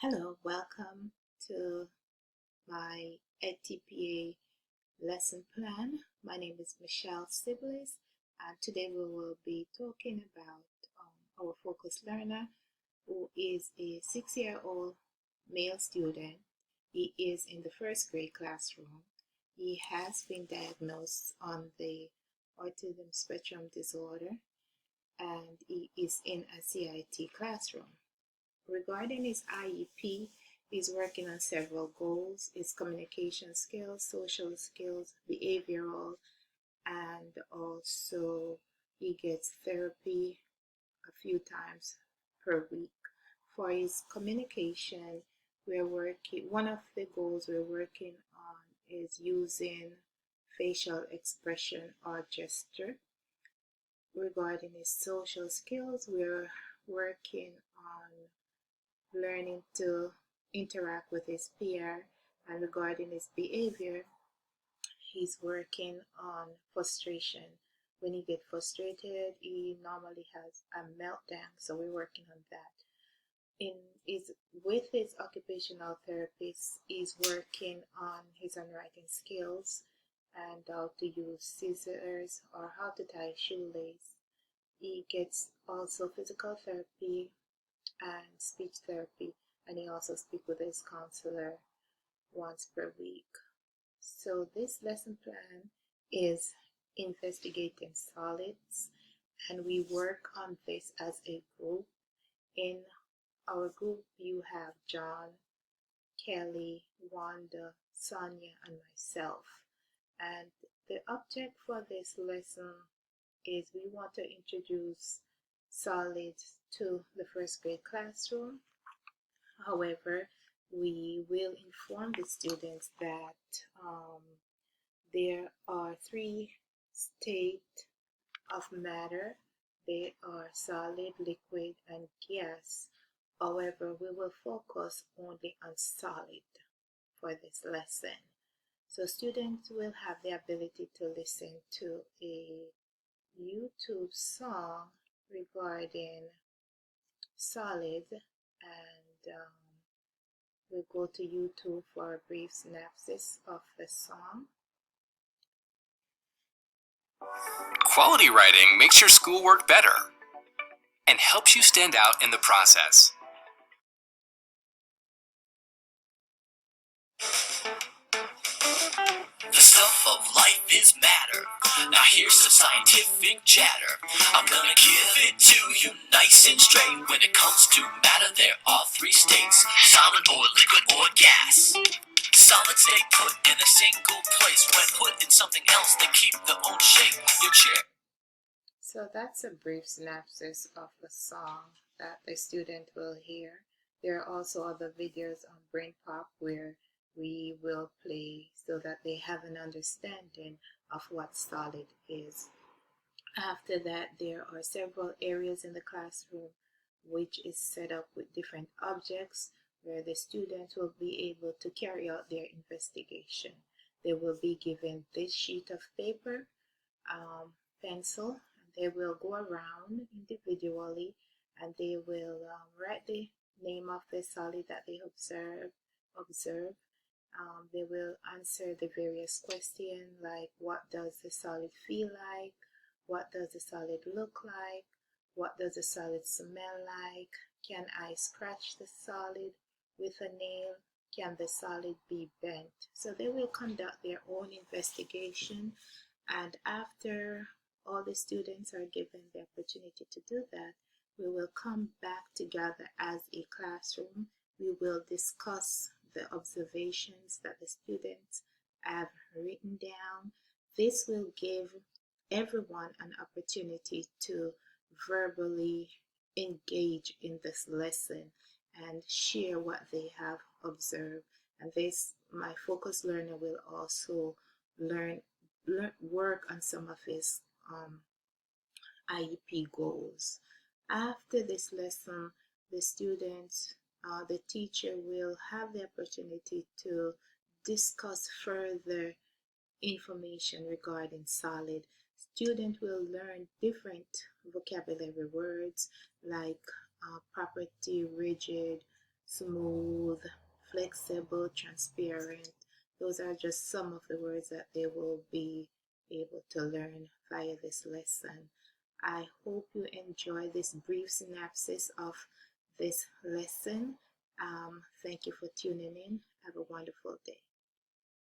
Hello, welcome to my Edtpa lesson plan. My name is Michelle Siblis, and today we will be talking about our focus learner who is a 6-year-old male student. He is in the first grade classroom. He has been diagnosed on the autism spectrum disorder and he is in a CIT classroom. Regarding his IEP, he's working on several goals: his communication skills, social skills, behavioral, and also he gets therapy a few times per week. For his communication, one of the goals we're working on is using facial expression or gesture. Regarding his social skills, we're working on learning to interact with his peer, and regarding his behavior, he's working on frustration. When he gets frustrated, he normally has a meltdown, so we're working on that. With his occupational therapist, he's working on his handwriting skills and how to use scissors or how to tie a shoelace. He gets also physical therapy and speech therapy, and he also speaks with his counselor once per week. So this lesson plan is investigating solids, and we work on this as a group. In our group you have John, Kelly, Wanda, Sonia, and myself, and the object for this lesson is we want to introduce solids to the first grade classroom. However, we will inform the students that there are three states of matter. They are solid, liquid, and gas. However, we will focus only on solid for this lesson. So students will have the ability to listen to a YouTube song regarding solid, and we'll go to YouTube for a brief synopsis of the song. Quality writing makes your schoolwork better and helps you stand out in the process. The stuff of life is matter. Now here's some scientific chatter. I'm gonna give it to you nice and straight. When it comes to matter, there are three states: solid or liquid or gas. Solids stay put in a single place. When put in something else, they keep their own shape. Your chair. So that's a brief synopsis of the song that the student will hear. There are also other videos on Brain Pop where we will play so that they have an understanding of what solid is. After that, there are several areas in the classroom which is set up with different objects where the students will be able to carry out their investigation. They will be given this sheet of paper, pencil, and they will go around individually and they will write the name of the solid that they observe. They will answer the various questions like, what does the solid feel like? What does the solid look like? What does the solid smell like? Can I scratch the solid with a nail? Can the solid be bent? So they will conduct their own investigation, and after all the students are given the opportunity to do that, we will come back together as a classroom. We will discuss the observations that the students have written down. This will give everyone an opportunity to verbally engage in this lesson and share what they have observed. And this, my focus learner will also work on some of his IEP goals. After this lesson, the students, the teacher will have the opportunity to discuss further information regarding solid. Students will learn different vocabulary words like property, rigid, smooth, flexible, transparent. Those are just some of the words that they will be able to learn via this lesson. I hope you enjoy this brief synopsis of this lesson. Thank you for tuning in. Have a wonderful day.